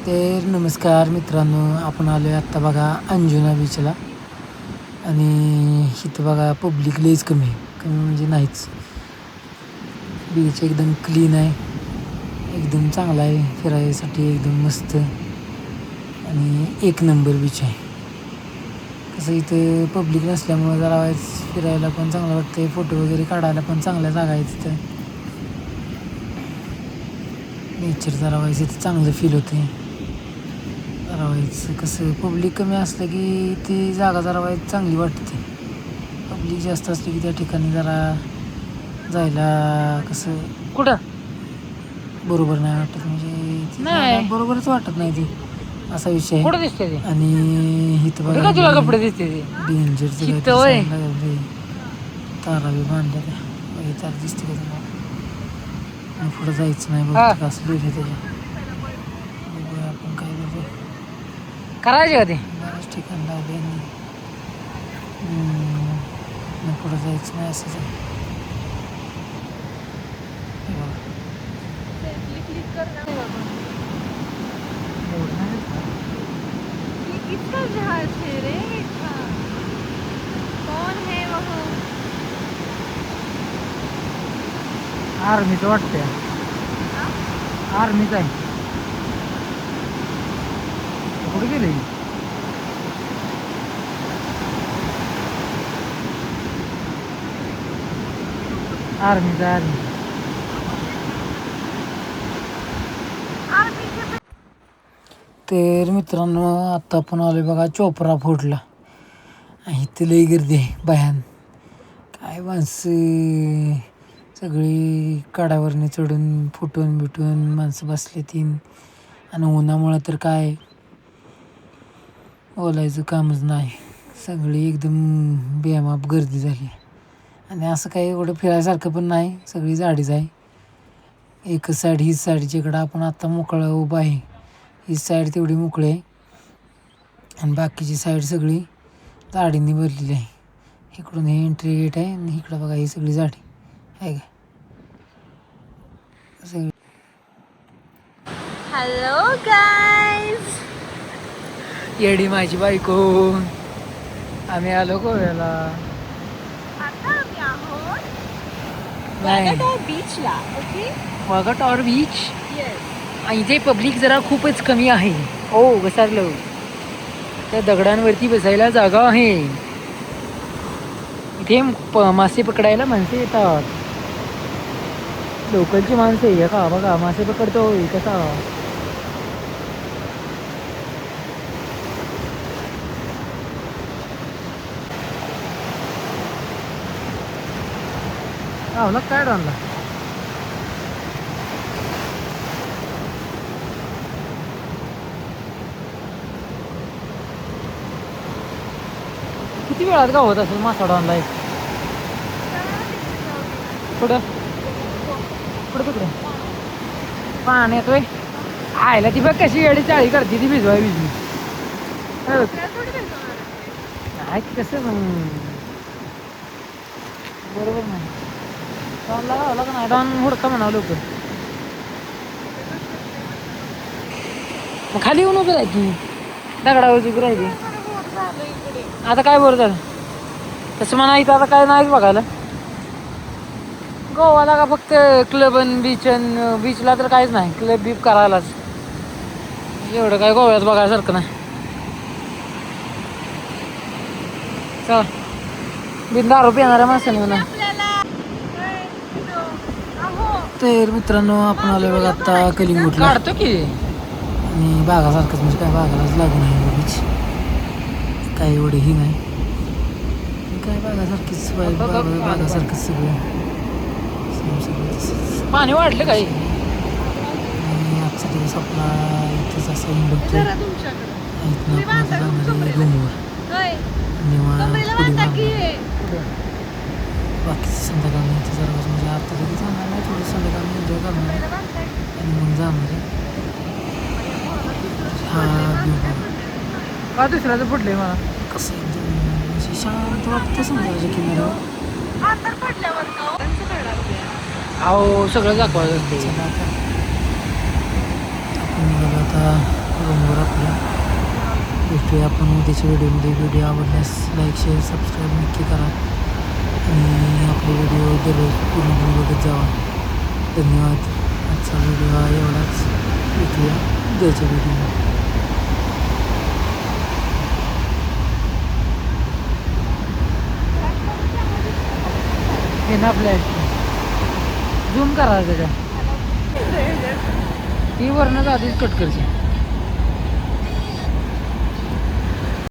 तर नमस्कार मित्रांनो, आपण आलो आहे आत्ता बघा अंजुना बीचला. आणि इथं बघा पब्लिक लईच कमी आहे, कमी म्हणजे नाहीच. बीच एकदम क्लीन आहे, एकदम चांगला आहे फिरायसाठी, एकदम मस्त आणि एक नंबर बीच आहे. कसं इथं पब्लिक नसल्यामुळं जरा फिरायला पण चांगलं वाटतं, फोटो वगैरे काढायला पण चांगल्या जागा आहे तिथं. नेचर जरा वाईज इथं चांगलं फील होते. जरा वाईज कसं पब्लिक कमी असलं की ती जागा जरा वाईज चांगली वाटते. पब्लिक जास्त असली की त्या ठिकाणी जरा जायला कसं कुठं बरोबर नाही वाटत, म्हणजे ती जागा बरोबरच वाटत नाही ती, असा विषय कुठं दिसते ते? आणि इथं कुठं बघा का तुला कपडे दिसते ते? डेंजरचं इथं काहीतरी होय. साईडला काहीतरी तारावी बांधलेल्या हे तार दिसते का तुम्हाला? आणि पुढं जायचं नाही हा. बघ, असं लिहिलं त्याच्या. बघूया आपण काय बघू. करायचे का ते? बऱ्याच ठिकाण लावले आणि पुढं जायचं नाही असंच आहे. हे बघा. किसका जहाज है रे मीठा? कौन है वहाँ? आर्मीचं वाटतंय, आर्मीच आहे. कुठे गेले? आर्मीचा आर्मी. तर मित्रांनो, आत्ता आपण आलो बघा चोपरा फोर्टला. इथं लई गर्दी आहे भयान. काय माणसं सगळी कडावरने चढून फुटून बिटून माणसं बसले तीन. आणि उन्हामुळं तर काय बोलायचं कामच नाही. सगळी एकदम बेमाप गर्दी झाली. आणि असं काही एवढं फिरायसारखं पण नाही, सगळी झाडीच आहे. एकच साईड हीच साईडच्याकडं आपण आत्ता मोकळं उभं आहे, ही साईड तेवढी मोकळी आहे आणि बाकीची साईड सगळी झाडींनी भरलेली आहे. इकडून हे एंट्री गेट आहे आणि इकडं बघा ही सगळी झाडी आहे का सगळी. हेलो गाइस, येडी माझी बायको, आम्ही आलो गोव्याला. आता आम्ही आहोत नाही वागाटॉर बीचला. Okay, Vagator beach. येस. इथे पब्लिक जरा खूपच कमी आहे. हो घसारलं. त्या दगडांवरती बसायला जागा आहे. इथे मासे पकडायला माणसे येतात, लोकलची माणसे. आहे का बघा मासे पकडतोय कसा. आवला काय आणला. किती वेळात गावत असेल मासाडा आणलाय. पुढं पुढं तिकडे पाणी येतोय. आयला ती बघ कशी वेळी चाळी करते ती भिजवाय भिजली. नाही कसं बरोबर नाही. डॉनला गावला का नाही. डॉन हुडका म्हणावं लवकर. मग खाली येऊन उभं राहायची, दगडावरची उभी राहिली. आता काय बरं झालं तसं म्हणा. इथं आता काय नाहीच बघायला गोवाला. का फक्त क्लब आणि बीचला तर काहीच नाही. क्लब बीप करायलाच एवढं काय गोव्यात बघायसारखं नाही. चल बिन दारू पिणाऱ्या माणसाने म्हणा. तर मित्रांनो, आपण आलो बघा आत्ता कलिंगूटला. काढतो की आणि बागासारखंच, म्हणजे काय बागालाच लागून आहे बीच. काय एवढं ही नाही, काय बागासारखीच बागासारखंच सगळं तसंच. पाणी वाढलं काही. आणि आजचा दिवस आपला इथंच असा इंडोतो. इथनं आपण आता जाणार आहे रूमवर निवांत पुढे मारणार. बाकीचं संध्याकाळ इथं जरा म्हणजे आता तरी जाणार नाही, थोडं संध्याकाळ एन्जॉय करणार आहे आणि मग जाणार आहे. हा का दुसऱ्याचं फुटले मला. कसं एकदम म्हणजे शांत वाटतं समुद्राच्या किनाऱ्यावर. अहो सगळं दाखवायचं असते. चला आता आपण निघालो आता रूमवर आपल्या. भेटूया आपण उद्याच्या व्हिडिओमध्ये. व्हिडिओ आवडल्यास लाईक शेअर सबस्क्राईब नक्की करा आणि आपले व्हिडिओ दररोज पूर्ण बघत जावा. धन्यवाद. आजचा व्हिडिओ हा एवढाच. भेटूया उद्याच्या व्हिडिओमध्ये. हे ना आपल्या झूम करा त्याच्या ती वरनं आधीच कट करते.